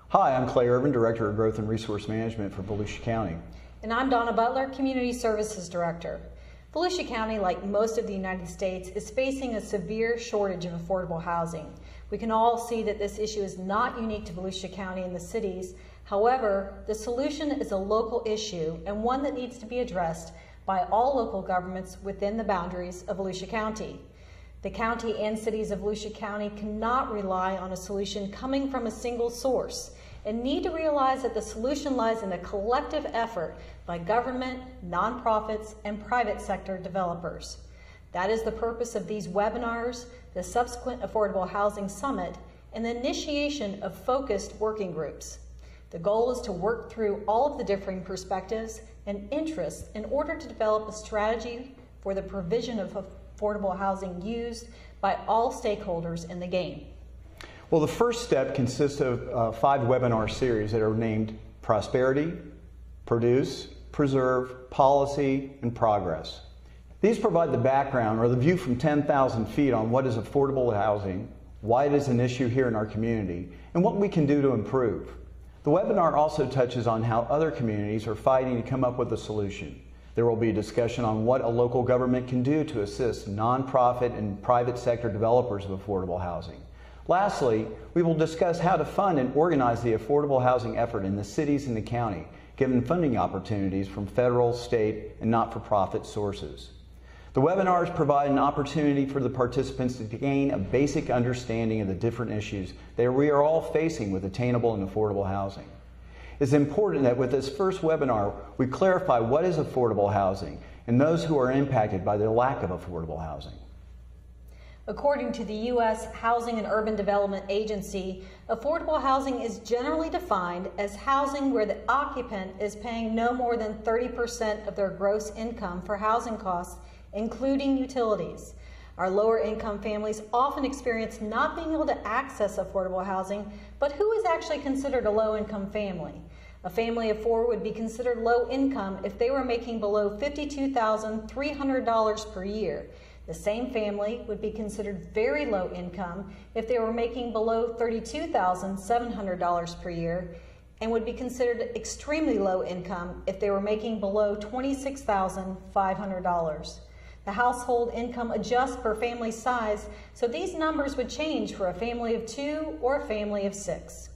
Hi, I'm Clay Irvin, Director of Growth and Resource Management for Volusia County. And I'm Donna Butler, Community Services Director. Volusia County, like most of the United States, is facing a severe shortage of affordable housing. We can all see that this issue is not unique to Volusia County and the cities. However, the solution is a local issue and one that needs to be addressed by all local governments within the boundaries of Volusia County. The county and cities of Volusia County cannot rely on a solution coming from a single source and need to realize that the solution lies in a collective effort by government, nonprofits, and private sector developers. That is the purpose of these webinars, the subsequent Affordable Housing Summit, and the initiation of focused working groups. The goal is to work through all of the differing perspectives and interests in order to develop a strategy for the provision of affordable housing used by all stakeholders in the game. Well, the first step consists of 5 webinar series that are named Prosperity, Produce, Preserve, Policy, and Progress. These provide the background or the view from 10,000 feet on what is affordable housing, why it is an issue here in our community, and what we can do to improve. The webinar also touches on how other communities are fighting to come up with a solution. There will be a discussion on what a local government can do to assist nonprofit and private sector developers of affordable housing. Lastly, we will discuss how to fund and organize the affordable housing effort in the cities and the county, given funding opportunities from federal, state, and not-for-profit sources. The webinars provide an opportunity for the participants to gain a basic understanding of the different issues that we are all facing with attainable and affordable housing. It's important that with this first webinar, we clarify what is affordable housing and those who are impacted by the lack of affordable housing. According to the U.S. Housing and Urban Development Agency, affordable housing is generally defined as housing where the occupant is paying no more than 30% of their gross income for housing costs, including utilities. Our lower income families often experience not being able to access affordable housing, but who is actually considered a low income family? A family of 4 would be considered low income if they were making below $52,300 per year. The same family would be considered very low income if they were making below $32,700 per year, and would be considered extremely low income if they were making below $26,500. The household income adjusts per family size, so these numbers would change for a family of 2 or a family of 6.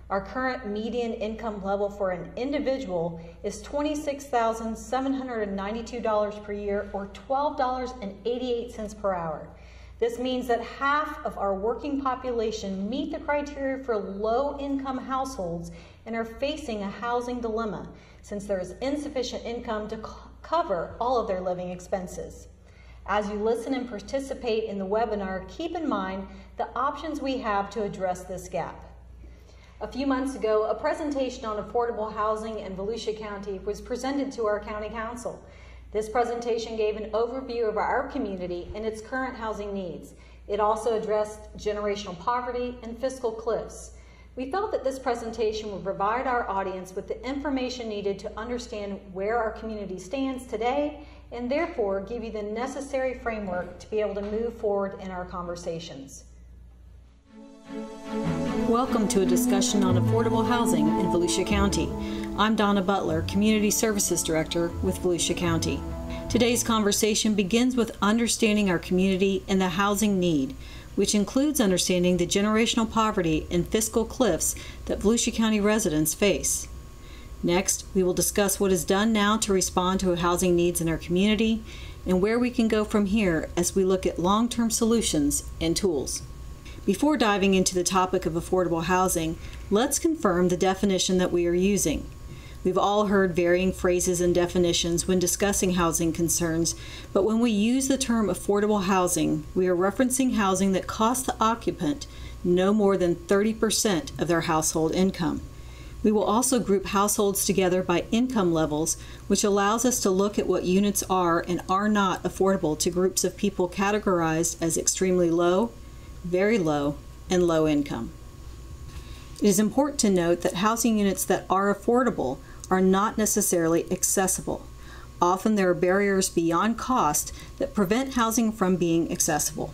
Our current median income level for an individual is $26,792 per year, or $12.88 per hour. This means that half of our working population meet the criteria for low-income households and are facing a housing dilemma, since there is insufficient income to cover all of their living expenses. As you listen and participate in the webinar, keep in mind the options we have to address this gap. A few months ago, a presentation on affordable housing in Volusia County was presented to our County Council. This presentation gave an overview of our community and its current housing needs. It also addressed generational poverty and fiscal cliffs. We felt that this presentation would provide our audience with the information needed to understand where our community stands today, and therefore give you the necessary framework to be able to move forward in our conversations. Welcome to a discussion on affordable housing in Volusia County. I'm Donna Butler, Community Services Director with Volusia County. Today's conversation begins with understanding our community and the housing need, which includes understanding the generational poverty and fiscal cliffs that Volusia County residents face. Next, we will discuss what is done now to respond to housing needs in our community and where we can go from here as we look at long-term solutions and tools. Before diving into the topic of affordable housing, let's confirm the definition that we are using. We've all heard varying phrases and definitions when discussing housing concerns, but when we use the term affordable housing, we are referencing housing that costs the occupant no more than 30% of their household income. We will also group households together by income levels, which allows us to look at what units are and are not affordable to groups of people categorized as extremely low, very low, and low income. It is important to note that housing units that are affordable are not necessarily accessible. Often there are barriers beyond cost that prevent housing from being accessible.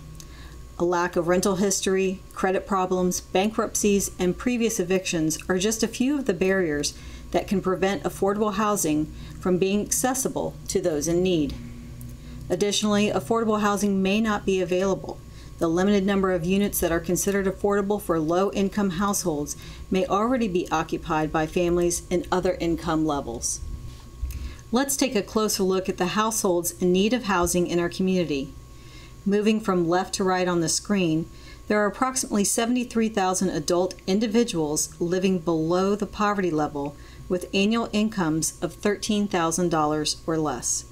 A lack of rental history, credit problems, bankruptcies, and previous evictions are just a few of the barriers that can prevent affordable housing from being accessible to those in need. Additionally, affordable housing may not be available. The limited number of units that are considered affordable for low-income households may already be occupied by families in other income levels. Let's take a closer look at the households in need of housing in our community. Moving from left to right on the screen, there are approximately 73,000 adult individuals living below the poverty level with annual incomes of $13,000 or less.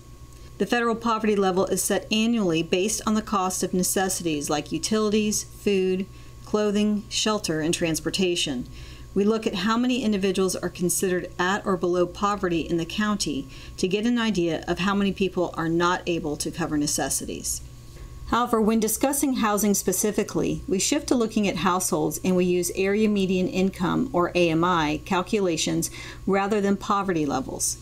The federal poverty level is set annually based on the cost of necessities like utilities, food, clothing, shelter, and transportation. We look at how many individuals are considered at or below poverty in the county to get an idea of how many people are not able to cover necessities. However, when discussing housing specifically, we shift to looking at households and we use area median income, or AMI, calculations rather than poverty levels.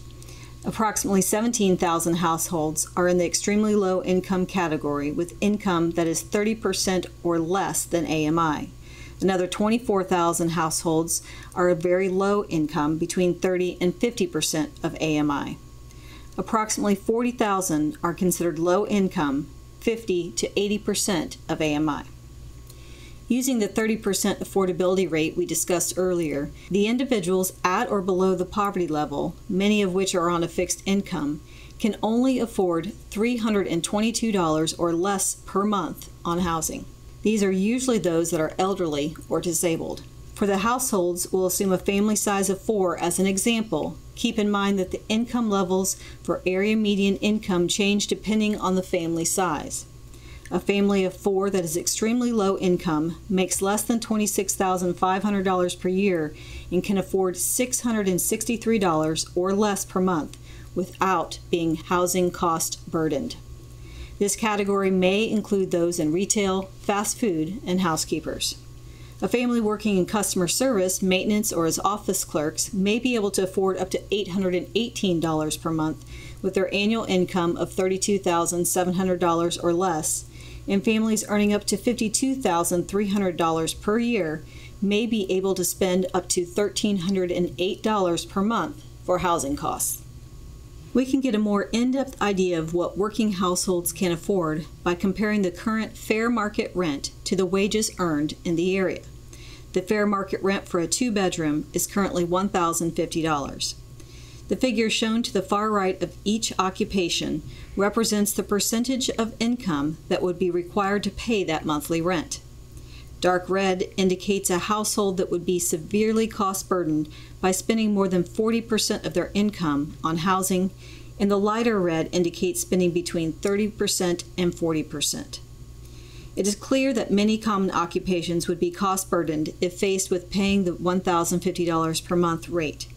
Approximately 17,000 households are in the extremely low income category with income that is 30% or less than AMI. Another 24,000 households are very low income, between 30 and 50% of AMI. Approximately 40,000 are considered low income, 50 to 80% of AMI. Using the 30% affordability rate we discussed earlier, the individuals at or below the poverty level, many of which are on a fixed income, can only afford $322 or less per month on housing. These are usually those that are elderly or disabled. For the households, we'll assume a family size of 4 as an example. Keep in mind that the income levels for area median income change depending on the family size. A family of 4 that is extremely low income makes less than $26,500 per year and can afford $663 or less per month without being housing cost burdened. This category may include those in retail, fast food, and housekeepers. A family working in customer service, maintenance, or as office clerks may be able to afford up to $818 per month with their annual income of $32,700 or less, and families earning up to $52,300 per year may be able to spend up to $1,308 per month for housing costs. We can get a more in-depth idea of what working households can afford by comparing the current fair market rent to the wages earned in the area. The fair market rent for a 2-bedroom is currently $1,050. The figure shown to the far right of each occupation represents the percentage of income that would be required to pay that monthly rent. Dark red indicates a household that would be severely cost-burdened by spending more than 40% of their income on housing, and the lighter red indicates spending between 30% and 40%. It is clear that many common occupations would be cost-burdened if faced with paying the $1,050 per month rate.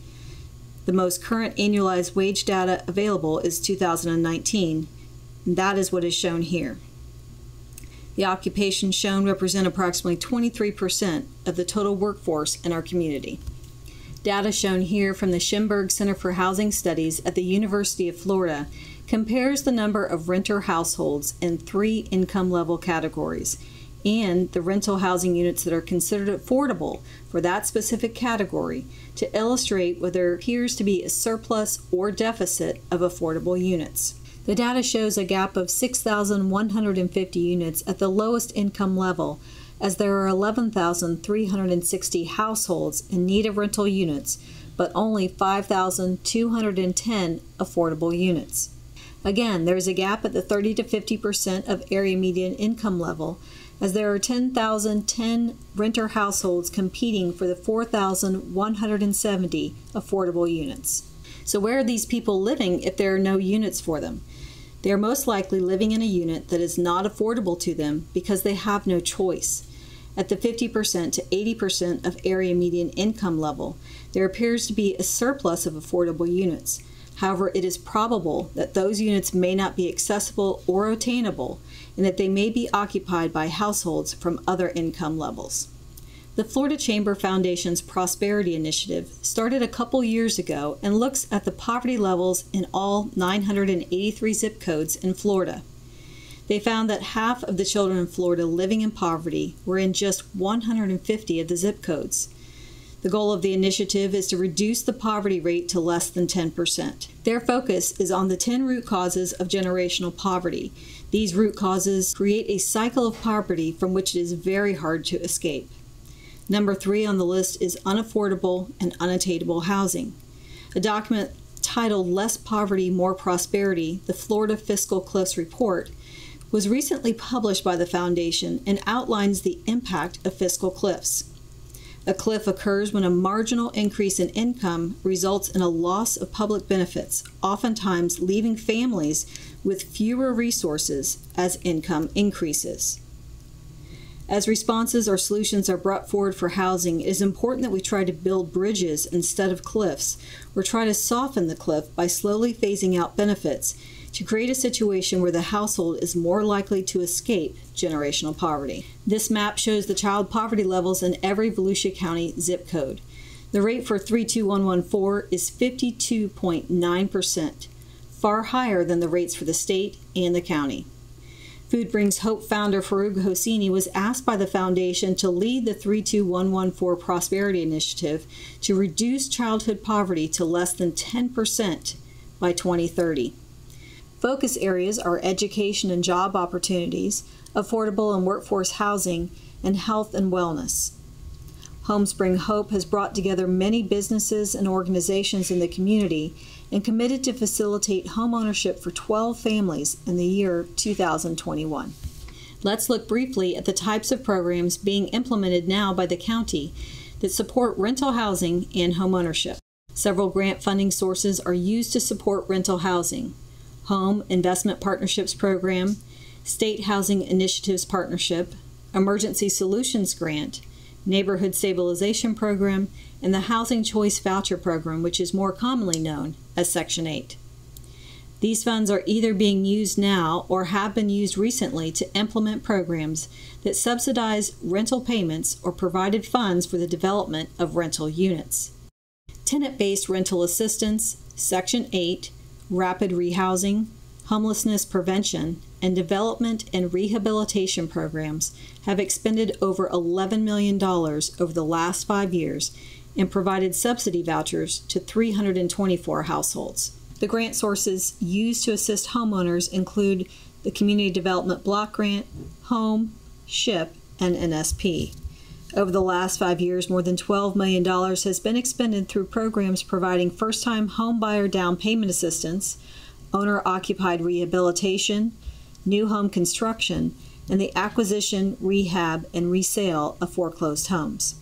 The most current annualized wage data available is 2019, and that is what is shown here. The occupations shown represent approximately 23% of the total workforce in our community. Data shown here from the Schimberg Center for Housing Studies at the University of Florida compares the number of renter households in 3 income level categories and the rental housing units that are considered affordable for that specific category to illustrate whether there appears to be a surplus or deficit of affordable units. The data shows a gap of 6,150 units at the lowest income level, as there are 11,360 households in need of rental units, but only 5,210 affordable units. Again, there is a gap at the 30 to 50% of area median income level, as there are 10,010 renter households competing for the 4,170 affordable units. So where are these people living if there are no units for them? They are most likely living in a unit that is not affordable to them because they have no choice. At the 50% to 80% of area median income level, there appears to be a surplus of affordable units. However, it is probable that those units may not be accessible or attainable, and that they may be occupied by households from other income levels. The Florida Chamber Foundation's Prosperity Initiative started a couple years ago and looks at the poverty levels in all 983 zip codes in Florida. They found that half of the children in Florida living in poverty were in just 150 of the zip codes. The goal of the initiative is to reduce the poverty rate to less than 10%. Their focus is on the 10 root causes of generational poverty. These root causes create a cycle of poverty from which it is very hard to escape. Number 3 on the list is unaffordable and unattainable housing. A document titled Less Poverty, More Prosperity, the Florida Fiscal Cliffs Report, was recently published by the Foundation and outlines the impact of fiscal cliffs. A cliff occurs when a marginal increase in income results in a loss of public benefits, oftentimes leaving families with fewer resources as income increases. As responses or solutions are brought forward for housing, it is important that we try to build bridges instead of cliffs, or try to soften the cliff by slowly phasing out benefits to create a situation where the household is more likely to escape generational poverty. This map shows the child poverty levels in every Volusia County zip code. The rate for 32114 is 52.9%, far higher than the rates for the state and the county. Food Brings Hope founder Farouk Hosseini was asked by the Foundation to lead the 32114 Prosperity Initiative to reduce childhood poverty to less than 10% by 2030. Focus areas are education and job opportunities, affordable and workforce housing, and health and wellness. Homes Bring Hope has brought together many businesses and organizations in the community and committed to facilitate homeownership for 12 families in the year 2021. Let's look briefly at the types of programs being implemented now by the county that support rental housing and homeownership. Several grant funding sources are used to support rental housing: Home Investment Partnerships Program, State Housing Initiatives Partnership, Emergency Solutions Grant, Neighborhood Stabilization Program, and the Housing Choice Voucher Program, which is more commonly known as Section 8. These funds are either being used now or have been used recently to implement programs that subsidize rental payments or provided funds for the development of rental units. Tenant-based rental assistance, Section 8, rapid rehousing, homelessness prevention, and development and rehabilitation programs have expended over $11 million over the last 5 years and provided subsidy vouchers to 324 households. The grant sources used to assist homeowners include the Community Development Block Grant, Home, SHIP, and NSP. Over the last 5 years, more than $12 million has been expended through programs providing first-time home buyer down payment assistance, owner-occupied rehabilitation, new home construction, and the acquisition, rehab, and resale of foreclosed homes.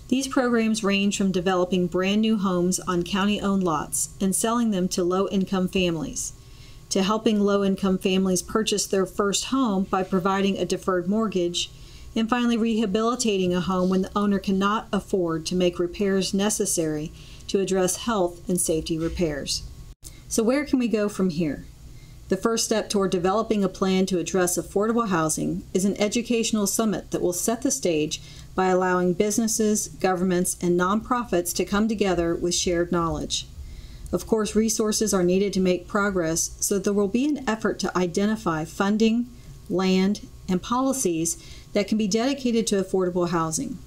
These programs range from developing brand new homes on county-owned lots and selling them to low-income families, to helping low-income families purchase their first home by providing a deferred mortgage, and finally rehabilitating a home when the owner cannot afford to make repairs necessary to address health and safety repairs. So where can we go from here? The first step toward developing a plan to address affordable housing is an educational summit that will set the stage by allowing businesses, governments, and nonprofits to come together with shared knowledge. Of course, resources are needed to make progress, so there will be an effort to identify funding, land, and policies that can be dedicated to affordable housing.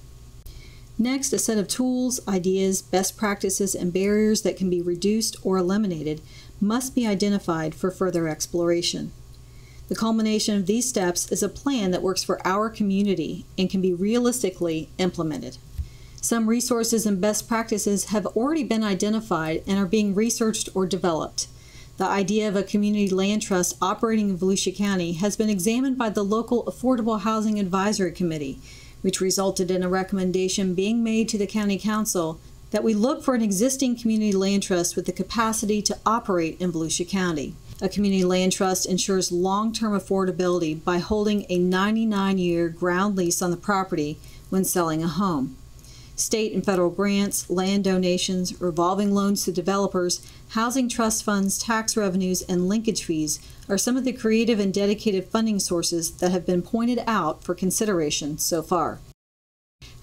Next, a set of tools, ideas, best practices, and barriers that can be reduced or eliminated must be identified for further exploration. The culmination of these steps is a plan that works for our community and can be realistically implemented. Some resources and best practices have already been identified and are being researched or developed. The idea of a community land trust operating in Volusia County has been examined by the local Affordable Housing Advisory Committee, which resulted in a recommendation being made to the County Council that we look for an existing community land trust with the capacity to operate in Volusia County. A community land trust ensures long-term affordability by holding a 99-year ground lease on the property when selling a home. State and federal grants, land donations, revolving loans to developers, housing trust funds, tax revenues, and linkage fees are some of the creative and dedicated funding sources that have been pointed out for consideration so far.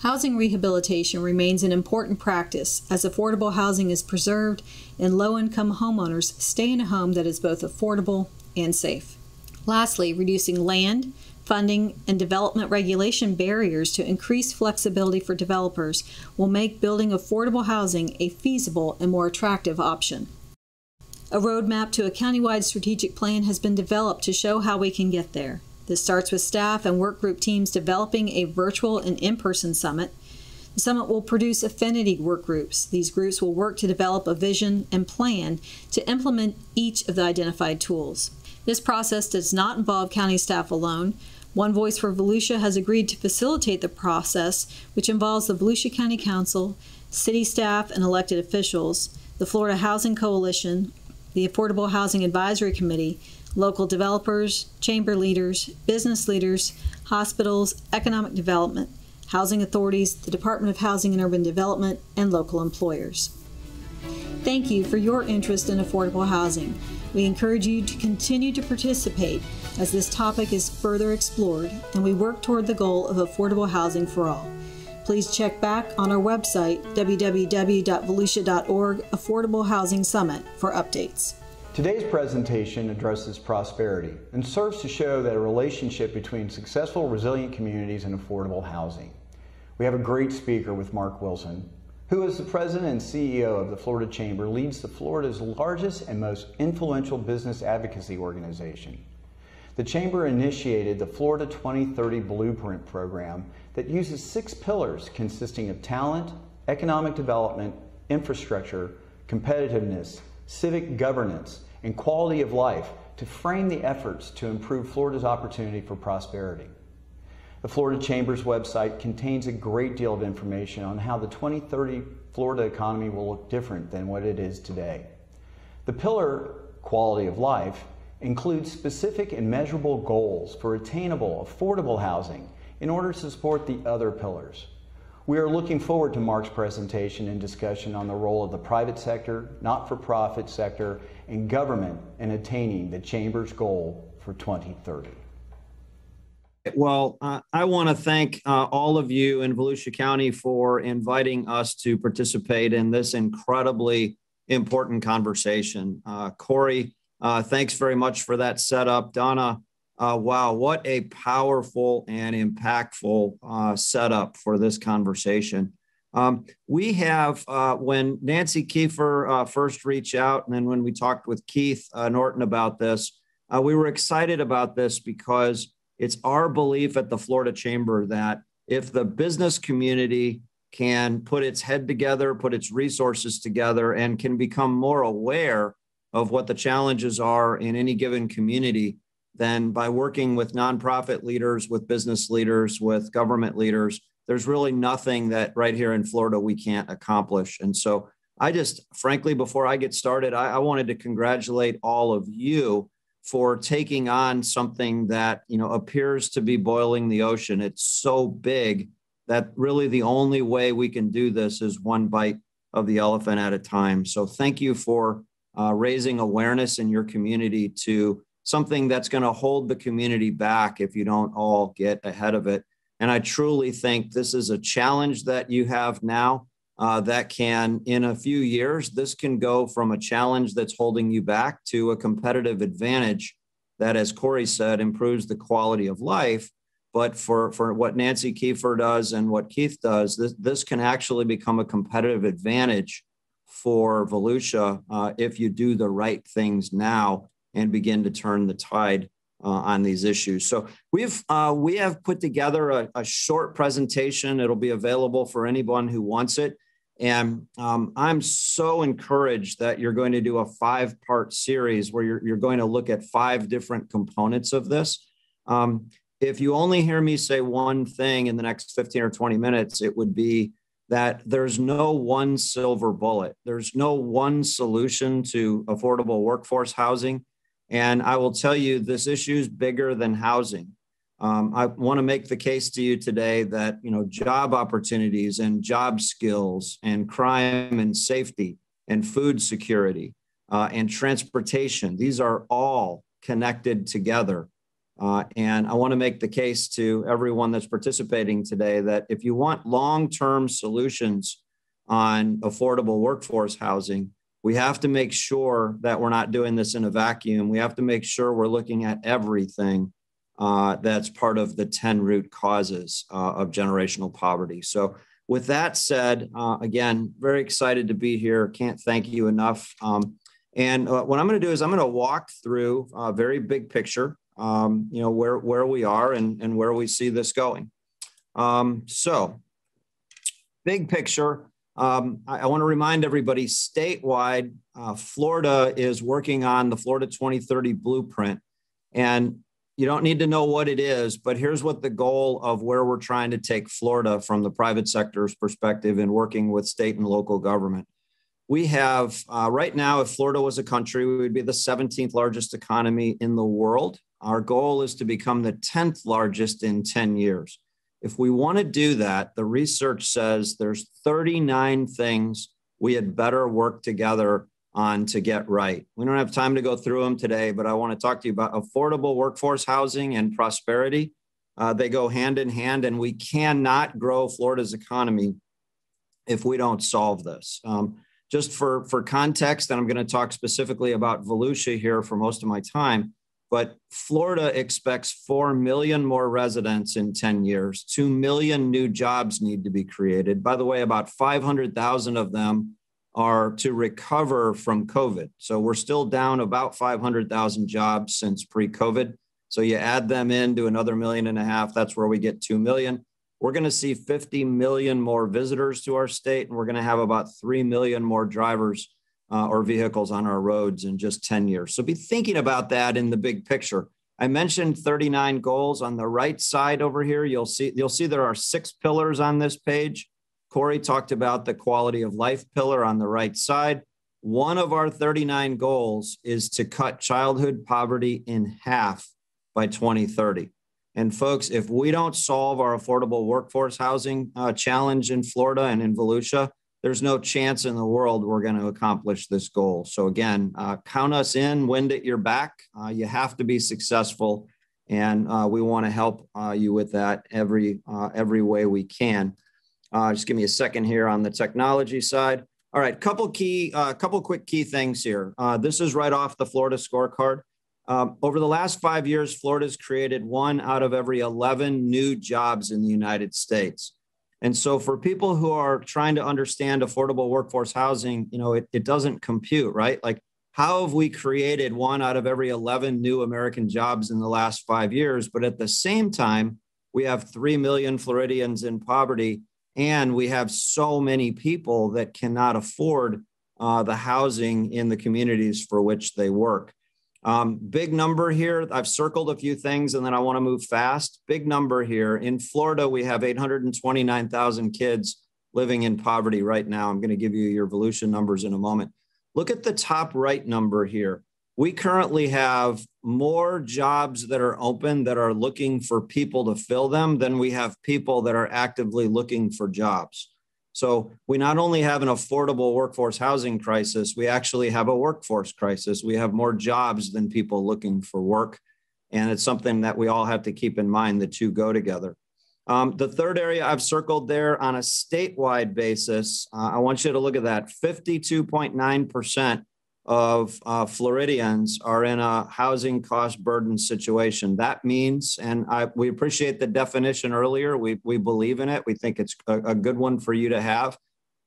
Housing rehabilitation remains an important practice as affordable housing is preserved and low-income homeowners stay in a home that is both affordable and safe. Lastly, reducing land, funding, and development regulation barriers to increase flexibility for developers will make building affordable housing a feasible and more attractive option. A roadmap to a countywide strategic plan has been developed to show how we can get there. This starts with staff and work group teams developing a virtual and in-person summit. The summit will produce affinity work groups. These groups will work to develop a vision and plan to implement each of the identified tools. This process does not involve county staff alone. One Voice for Volusia has agreed to facilitate the process, which involves the Volusia County Council, city staff and elected officials, the Florida Housing Coalition, the Affordable Housing Advisory Committee, local developers, chamber leaders, business leaders, hospitals, economic development, housing authorities, the Department of Housing and Urban Development, and local employers. Thank you for your interest in affordable housing. We encourage you to continue to participate as this topic is further explored and we work toward the goal of affordable housing for all. Please check back on our website, www.volusia.org, Affordable Housing Summit, for updates. Today's presentation addresses prosperity and serves to show that a relationship between successful, resilient communities and affordable housing. We have a great speaker with Mark Wilson, who as the president and CEO of the Florida Chamber leads the Florida's largest and most influential business advocacy organization. The Chamber initiated the Florida 2030 Blueprint program that uses 6 pillars consisting of talent, economic development, infrastructure, competitiveness, civic governance, and quality of life to frame the efforts to improve Florida's opportunity for prosperity. The Florida Chamber's website contains a great deal of information on how the 2030 Florida economy will look different than what it is today. The pillar, quality of life, includes specific and measurable goals for attainable, affordable housing in order to support the other pillars. We are looking forward to Mark's presentation and discussion on the role of the private sector, not-for-profit sector, and government in attaining the Chamber's goal for 2030. Well, I want to thank all of you in Volusia County for inviting us to participate in this incredibly important conversation. Corey, thanks very much for that setup. Donna, wow, what a powerful and impactful setup for this conversation. We have, when Nancy Kiefer first reached out, and then when we talked with Keith Norton about this, we were excited about this because it's our belief at the Florida Chamber that if the business community can put its head together, put its resources together, and can become more aware of what the challenges are in any given community, then by working with nonprofit leaders, with business leaders, with government leaders, there's really nothing that right here in Florida we can't accomplish. And so I just, frankly, before I get started, I wanted to congratulate all of you for taking on something that, you know, appears to be boiling the ocean. It's so big that really the only way we can do this is one bite of the elephant at a time. So thank you for raising awareness in your community to something that's going to hold the community back if you don't all get ahead of it. And I truly think this is a challenge that you have now that can, in a few years, this can go from a challenge that's holding you back to a competitive advantage that, as Corey said, improves the quality of life. But for what Nancy Kiefer does and what Keith does, this can actually become a competitive advantage for Volusia if you do the right things now and begin to turn the tide on these issues. So we have put together a short presentation. It'll be available for anyone who wants it. And I'm so encouraged that you're going to do a 5-part series where you're going to look at 5 different components of this. If you only hear me say one thing in the next 15 or 20 minutes, it would be that there's no one silver bullet. There's no one solution to affordable workforce housing. And I will tell you, this issue is bigger than housing. I want to make the case to you today that, you know, job opportunities and job skills and crime and safety and food security and transportation, these are all connected together. And I want to make the case to everyone that's participating today that if you want long-term solutions on affordable workforce housing, We have to make sure that we're not doing this in a vacuum. We have to make sure we're looking at everything that's part of the 10 root causes of generational poverty. So with that said, again, very excited to be here. Can't thank you enough. And what I'm going to do is I'm going to walk through a very big picture, where we are and where we see this going. So big picture, I want to remind everybody statewide, Florida is working on the Florida 2030 blueprint. And you don't need to know what it is, but here's what the goal of where we're trying to take Florida from the private sector's perspective in working with state and local government. We have, right now, if Florida was a country, we would be the 17th largest economy in the world. Our goal is to become the 10th largest in 10 years. If we want to do that, the research says there's 39 things we had better work together on to get right. We don't have time to go through them today, but I want to talk to you about affordable workforce housing and prosperity. They go hand in hand, and we cannot grow Florida's economy if we don't solve this. Just for context, and I'm going to talk specifically about Volusia here for most of my time, but Florida expects 4 million more residents in 10 years. 2 million new jobs need to be created. By the way, about 500,000 of them are to recover from COVID. So we're still down about 500,000 jobs since pre-COVID. So you add them into another 1.5 million, that's where we get 2 million. We're going to see 50 million more visitors to our state, and we're going to have about 3 million more drivers or vehicles on our roads in just 10 years. So be thinking about that in the big picture. I mentioned 39 goals on the right side over here. You'll see there are 6 pillars on this page. Corey talked about the quality of life pillar on the right side. One of our 39 goals is to cut childhood poverty in half by 2030. And folks, if we don't solve our affordable workforce housing challenge in Florida and in Volusia, there's no chance in the world we're going to accomplish this goal. So again, count us in, wind at your back. You have to be successful, and we want to help you with that every way we can. Just give me a second here on the technology side. All right, couple quick key things here. This is right off the Florida scorecard. Over the last 5 years, Florida's created 1 out of every 11 new jobs in the United States. And so for people who are trying to understand affordable workforce housing, it doesn't compute, right? Like, how have we created 1 out of every 11 new American jobs in the last 5 years? But at the same time, we have 3 million Floridians in poverty, and we have so many people that cannot afford the housing in the communities for which they work. Big number here. I've circled a few things and then I want to move fast. Big number here. In Florida, we have 829,000 kids living in poverty right now. I'm going to give you your Volusia numbers in a moment. Look at the top right number here. We currently have more jobs that are open that are looking for people to fill them than we have people that are actively looking for jobs. So we not only have an affordable workforce housing crisis, we actually have a workforce crisis. We have more jobs than people looking for work. And it's something that we all have to keep in mind. The two go together. The third area I've circled there on a statewide basis, I want you to look at that. 52.9% of Floridians are in a housing cost burden situation. That means, and we appreciate the definition earlier, we believe in it. We think it's a good one for you to have.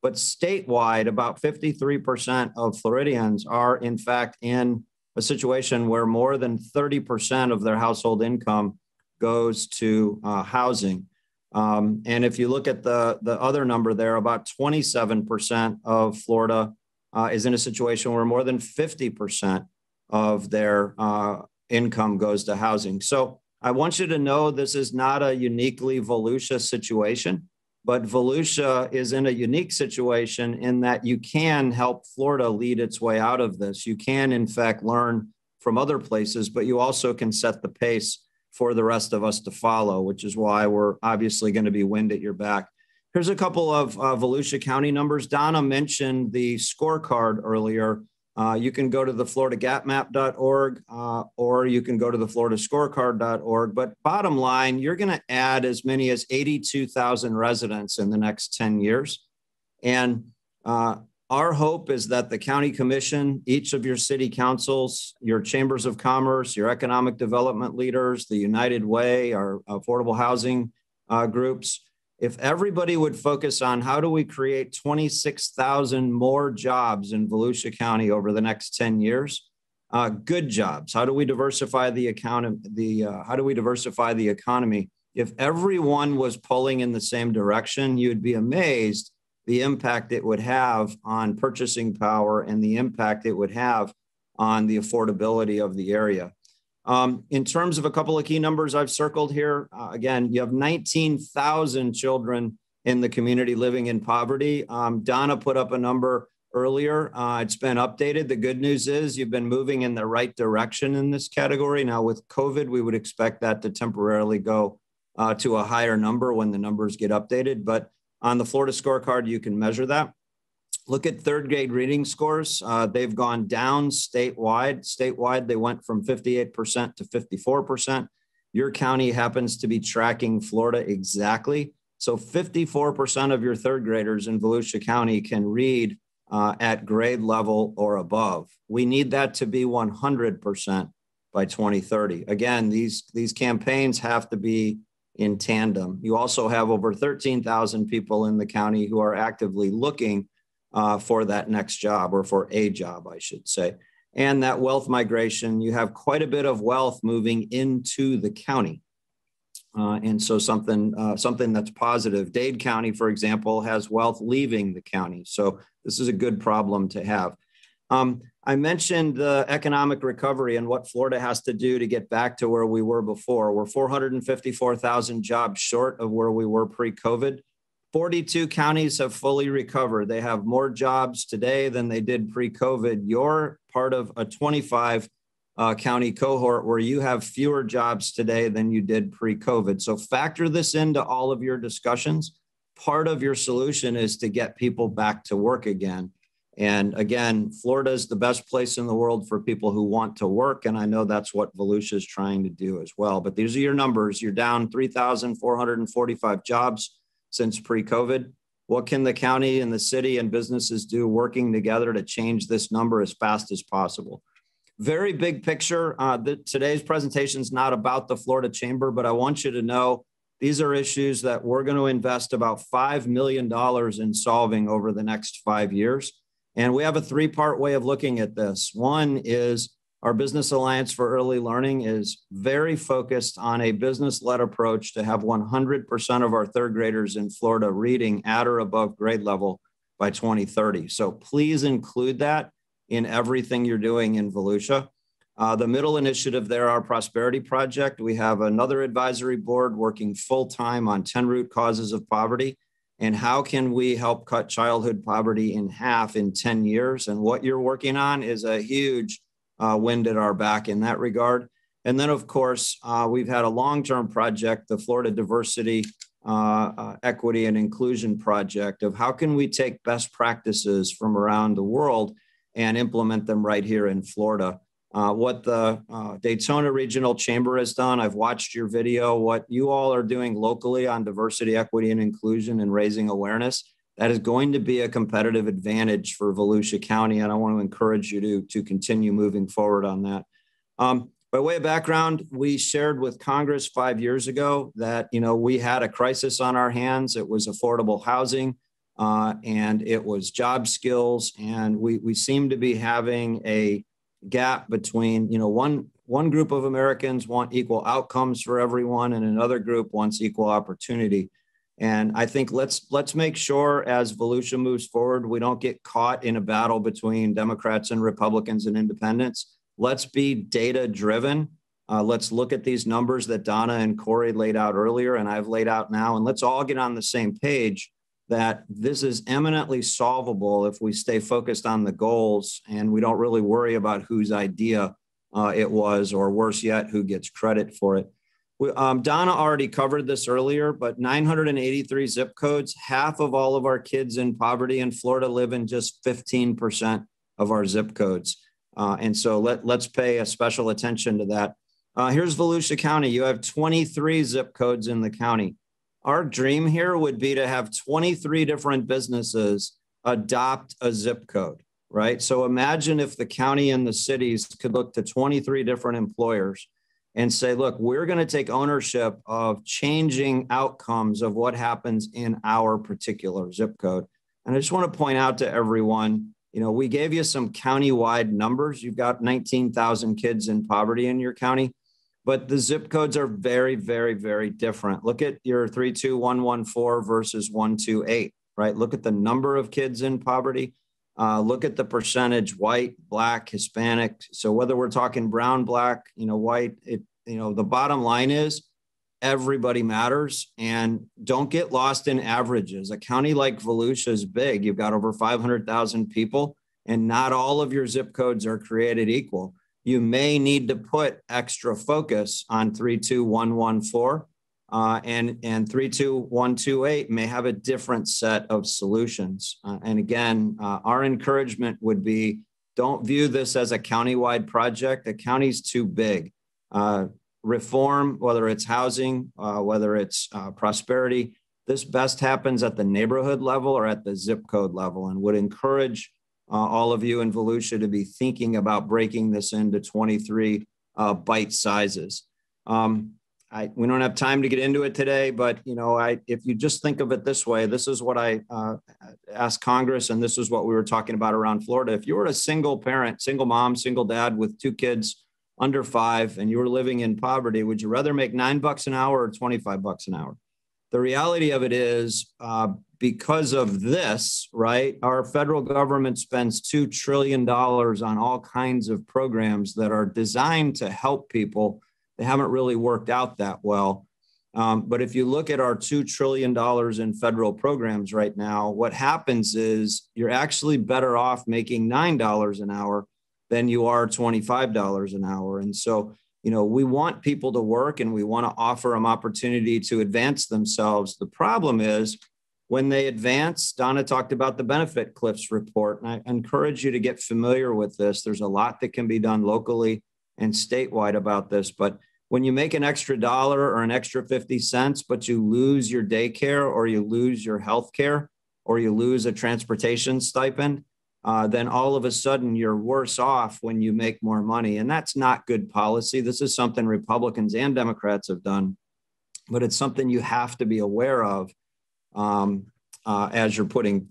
But statewide, about 53% of Floridians are in fact in a situation where more than 30% of their household income goes to housing. And if you look at the other number there, about 27% of Florida is in a situation where more than 50% of their income goes to housing. So I want you to know this is not a uniquely Volusia situation, but Volusia is in a unique situation in that you can help Florida lead its way out of this. You can, in fact, learn from other places, but you also can set the pace for the rest of us to follow, which is why we're obviously going to be wind at your back. Here's a couple of Volusia County numbers. Donna mentioned the scorecard earlier. You can go to the floridagapmap.org or you can go to the floridascorecard.org. But bottom line, you're going to add as many as 82,000 residents in the next 10 years. And Our hope is that the county commission, each of your city councils, your chambers of commerce, your economic development leaders, the United Way, our affordable housing groups, if everybody would focus on how do we create 26,000 more jobs in Volusia County over the next 10 years, good jobs. How do we diversify the economy? If everyone was pulling in the same direction, you'd be amazed the impact it would have on purchasing power and the impact it would have on the affordability of the area. In terms of a couple of key numbers I've circled here, again, you have 19,000 children in the community living in poverty. Donna put up a number earlier. It's been updated. The good news is you've been moving in the right direction in this category. Now with COVID, we would expect that to temporarily go to a higher number when the numbers get updated. But on the Florida scorecard, you can measure that. Look at third grade reading scores. They've gone down statewide. Statewide, they went from 58% to 54%. Your county happens to be tracking Florida exactly. So 54% of your third graders in Volusia County can read at grade level or above. We need that to be 100% by 2030. Again, these campaigns have to be in tandem. You also have over 13,000 people in the county who are actively looking for that next job, or for a job, I should say. And that wealth migration, you have quite a bit of wealth moving into the county. And so something that's positive. Dade County, for example, has wealth leaving the county. So this is a good problem to have. I mentioned the economic recovery and what Florida has to do to get back to where we were before. We're 454,000 jobs short of where we were pre-COVID. 42 counties have fully recovered. They have more jobs today than they did pre-COVID. You're part of a 25 county cohort where you have fewer jobs today than you did pre-COVID. So factor this into all of your discussions. Part of your solution is to get people back to work again. And again, Florida is the best place in the world for people who want to work. And I know that's what Volusia is trying to do as well. But these are your numbers. You're down 3,445 jobs since pre-COVID. What can the county and the city and businesses do working together to change this number as fast as possible? Very big picture. Today's presentation is not about the Florida Chamber, but I want you to know these are issues that we're going to invest about $5 million in solving over the next 5 years. And we have a three-part way of looking at this. One is our Business Alliance for Early Learning is very focused on a business-led approach to have 100% of our third graders in Florida reading at or above grade level by 2030. So please include that in everything you're doing in Volusia. The middle initiative there, our Prosperity Project, we have another advisory board working full-time on 10 root causes of poverty. And how can we help cut childhood poverty in half in 10 years? And what you're working on is a huge wind at our back in that regard. And then, of course, we've had a long-term project, the Florida Diversity, Equity, and Inclusion Project, of how can we take best practices from around the world and implement them right here in Florida. What the Daytona Regional Chamber has done, I've watched your video, what you all are doing locally on diversity, equity, and inclusion and raising awareness, that is going to be a competitive advantage for Volusia County. And I want to encourage you to continue moving forward on that. By way of background, we shared with Congress 5 years ago that, we had a crisis on our hands. It was affordable housing and it was job skills. And we seem to be having a gap between, one group of Americans want equal outcomes for everyone and another group wants equal opportunity. And I think let's make sure as Volusia moves forward, we don't get caught in a battle between Democrats and Republicans and independents. Let's be data driven. Let's look at these numbers that Donna and Corey laid out earlier and I've laid out now, and let's all get on the same page that this is eminently solvable if we stay focused on the goals and we don't really worry about whose idea it was, or worse yet, who gets credit for it. Donna already covered this earlier, but 983 zip codes, half of all of our kids in poverty in Florida live in just 15% of our zip codes. And so let's pay a special attention to that. Here's Volusia County. You have 23 zip codes in the county. Our dream here would be to have 23 different businesses adopt a zip code, right? So imagine if the county and the cities could look to 23 different employers and say, look, we're going to take ownership of changing outcomes of what happens in our particular zip code. And I just want to point out to everyone, we gave you some county-wide numbers. You've got 19,000 kids in poverty in your county, but the zip codes are very, very, very different. Look at your 32114 versus 128, right? Look at the number of kids in poverty. Look at the percentage white, black, Hispanic. So whether we're talking brown, black, white, the bottom line is everybody matters, and don't get lost in averages. A county like Volusia is big. You've got over 500,000 people, and not all of your zip codes are created equal. You may need to put extra focus on 32114 and 32128 may have a different set of solutions. And again, our encouragement would be, don't view this as a countywide project. The county's too big. Reform, whether it's housing, whether it's prosperity, this best happens at the neighborhood level or at the zip code level, and would encourage all of you in Volusia to be thinking about breaking this into 23 bite sizes. We don't have time to get into it today, but if you just think of it this way, this is what I asked Congress, and this is what we were talking about around Florida. If you were a single parent, single mom, single dad with 2 kids under 5, and you were living in poverty, would you rather make $9 an hour or $25 an hour? The reality of it is, because of this, right, our federal government spends $2 trillion on all kinds of programs that are designed to help people. They haven't really worked out that well. But if you look at our $2 trillion in federal programs right now, what happens is you're actually better off making $9 an hour than you are $25 an hour. And so, we want people to work, and we want to offer them opportunity to advance themselves. The problem is when they advance, Donna talked about the benefit cliffs report, and I encourage you to get familiar with this. There's a lot that can be done locally and statewide about this, but when you make an extra dollar or an extra 50 cents, but you lose your daycare or you lose your health care or you lose a transportation stipend, then all of a sudden you're worse off when you make more money. And that's not good policy. This is something Republicans and Democrats have done, but it's something you have to be aware of as you're putting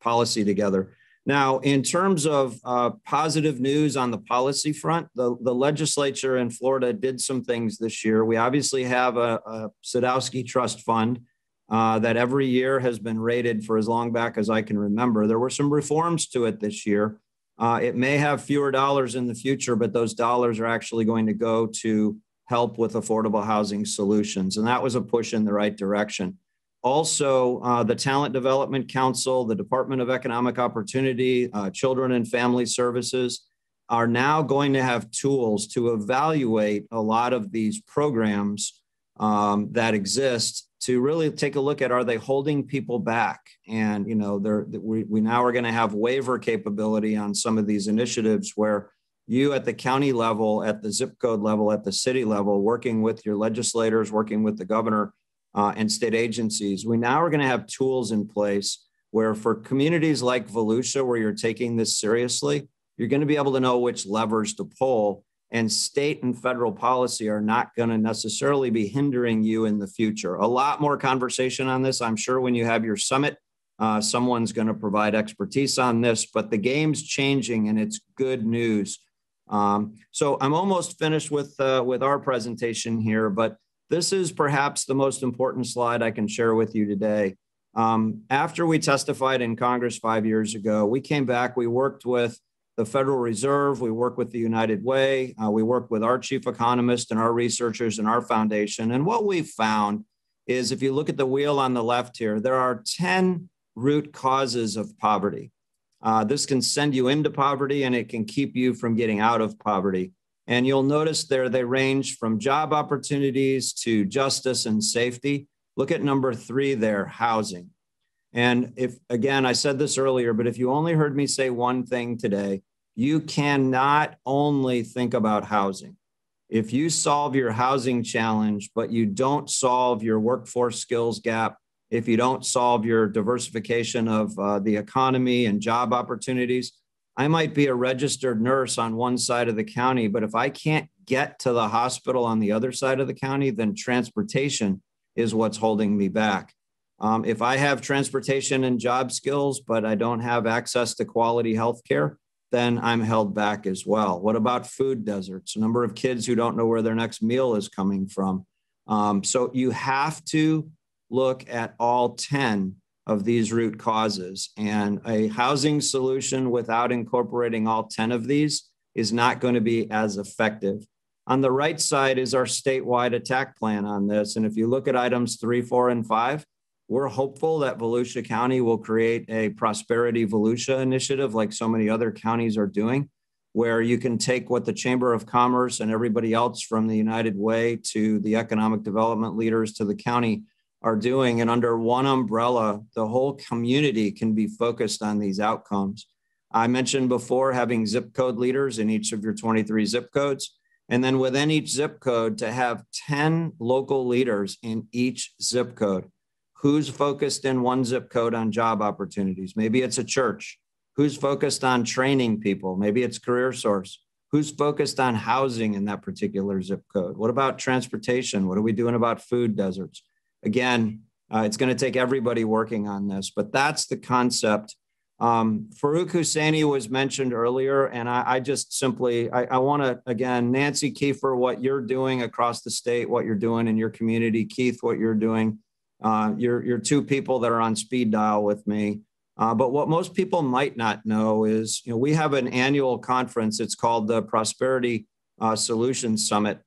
policy together. Now, in terms of positive news on the policy front, the legislature in Florida did some things this year. We obviously have a Sadowski Trust Fund that every year has been rated for as long back as I can remember. There were some reforms to it this year. It may have fewer dollars in the future, but those dollars are actually going to go to help with affordable housing solutions. And that was a push in the right direction. Also, the Talent Development Council, the Department of Economic Opportunity, Children and Family Services are now going to have tools to evaluate a lot of these programs that exist to really take a look at, are they holding people back? And, we now are going to have waiver capability on some of these initiatives where you at the county level, at the zip code level, at the city level, working with your legislators, working with the governor and state agencies, we now are going to have tools in place where for communities like Volusia, where you're taking this seriously, you're going to be able to know which levers to pull, and state and federal policy are not going to necessarily be hindering you in the future. A lot more conversation on this. I'm sure when you have your summit, someone's going to provide expertise on this, but the game's changing and it's good news. So I'm almost finished with our presentation here, but this is perhaps the most important slide I can share with you today. After we testified in Congress 5 years ago, we came back, we worked with the Federal Reserve, we worked with the United Way, we worked with our chief economist and our researchers and our foundation. And what we found is, if you look at the wheel on the left here, there are 10 root causes of poverty. This can send you into poverty and it can keep you from getting out of poverty. And you'll notice there they range from job opportunities to justice and safety. Look at number 3 there, housing. And if, again, I said this earlier, but if you only heard me say one thing today, you cannot only think about housing. If you solve your housing challenge, but you don't solve your workforce skills gap, if you don't solve your diversification of the economy and job opportunities, I might be a registered nurse on one side of the county, but if I can't get to the hospital on the other side of the county, then transportation is what's holding me back. If I have transportation and job skills, but I don't have access to quality health care, then I'm held back as well. What about food deserts? A number of kids who don't know where their next meal is coming from. So you have to look at all 10 of these root causes, and a housing solution without incorporating all 10 of these is not going to be as effective. On the right side is our statewide attack plan on this. And if you look at items 3, 4, and 5, we're hopeful that Volusia County will create a Prosperity Volusia initiative like so many other counties are doing, where you can take what the Chamber of Commerce and everybody else from the United Way to the economic development leaders to the county are doing, and under one umbrella, the whole community can be focused on these outcomes. I mentioned before having zip code leaders in each of your 23 zip codes, and then within each zip code to have 10 local leaders in each zip code. Who's focused in one zip code on job opportunities? Maybe it's a church. Who's focused on training people? Maybe it's CareerSource. Who's focused on housing in that particular zip code? What about transportation? What are we doing about food deserts? Again, it's going to take everybody working on this, but that's the concept. Farouk Husseini was mentioned earlier, and I just simply, I want to, again, Nancy Kiefer, what you're doing across the state, what you're doing in your community, Keith, what you're doing. You're two people that are on speed dial with me. But what most people might not know is, we have an annual conference. It's called the Prosperity Solutions Summit.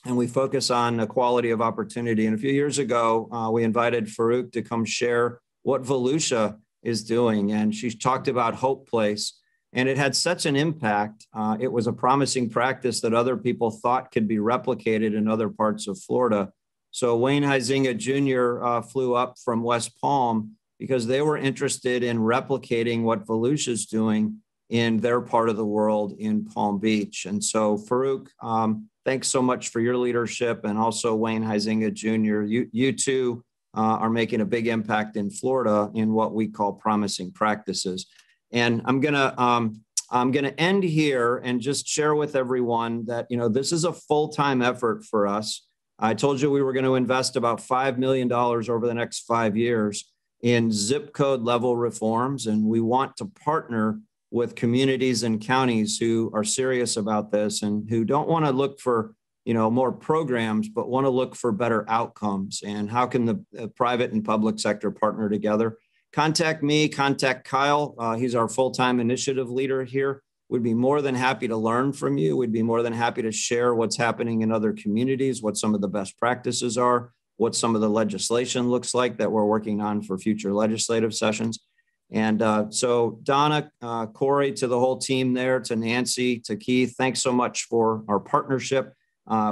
And we focus on equality of opportunity. And a few years ago, we invited Farouk to come share what Volusia is doing. And she talked about Hope Place. And it had such an impact. It was a promising practice that other people thought could be replicated in other parts of Florida. So Wayne Huizinga Jr. Flew up from West Palm because they were interested in replicating what Volusia is doing in their part of the world in Palm Beach. And so Farouk, thanks so much for your leadership, and also Wayne Huizinga Jr. You two are making a big impact in Florida in what we call promising practices. And I'm gonna end here and just share with everyone that this is a full-time effort for us. I told you we were going to invest about $5 million over the next 5 years in zip code level reforms, and we want to partner with communities and counties who are serious about this and who don't want to look for, more programs, but want to look for better outcomes. And how can the private and public sector partner together? Contact me, contact Kyle. He's our full-time initiative leader here. We'd be more than happy to learn from you. We'd be more than happy to share what's happening in other communities, what some of the best practices are, what some of the legislation looks like that we're working on for future legislative sessions. And so Donna, Corey, to the whole team there, to Nancy, to Keith, thanks so much for our partnership.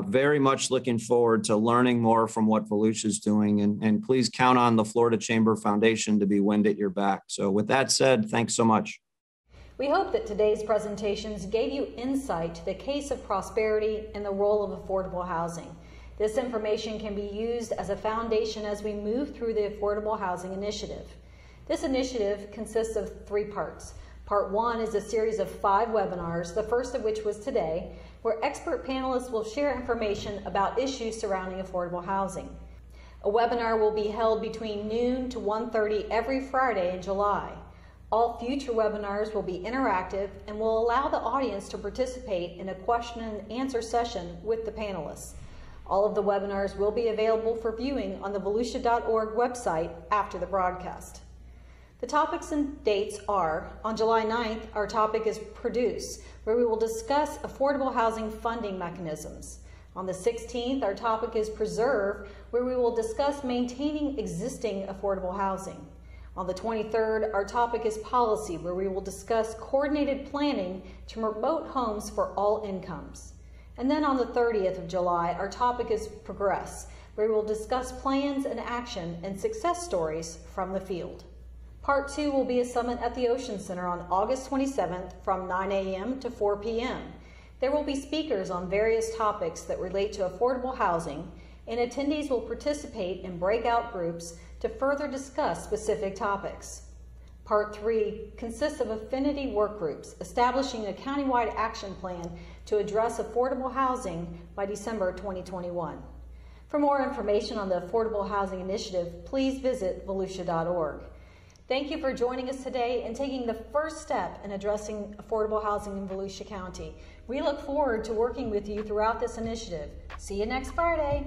Very much looking forward to learning more from what Volusia is doing. And please count on the Florida Chamber Foundation to be wind at your back. So with that said, thanks so much. We hope that today's presentations gave you insight to the case of prosperity and the role of affordable housing. This information can be used as a foundation as we move through the Affordable Housing Initiative. This initiative consists of 3 parts. Part 1 is a series of 5 webinars, the first of which was today, where expert panelists will share information about issues surrounding affordable housing. A webinar will be held between noon to 1:30 every Friday in July. All future webinars will be interactive and will allow the audience to participate in a question and answer session with the panelists. All of the webinars will be available for viewing on the volusia.org website after the broadcast. The topics and dates are, on July 9th, our topic is Produce, where we will discuss affordable housing funding mechanisms. On the 16th, our topic is Preserve, where we will discuss maintaining existing affordable housing. On the 23rd, our topic is Policy, where we will discuss coordinated planning to promote homes for all incomes. And then on the 30th of July, our topic is Progress, where we will discuss plans and action and success stories from the field. Part 2 will be a summit at the Ocean Center on August 27th from 9 a.m. to 4 p.m. There will be speakers on various topics that relate to affordable housing, and attendees will participate in breakout groups to further discuss specific topics. Part 3 consists of affinity work groups establishing a countywide action plan to address affordable housing by December 2021. For more information on the Affordable Housing Initiative, please visit volusia.org. Thank you for joining us today and taking the first step in addressing affordable housing in Volusia County. We look forward to working with you throughout this initiative. See you next Friday.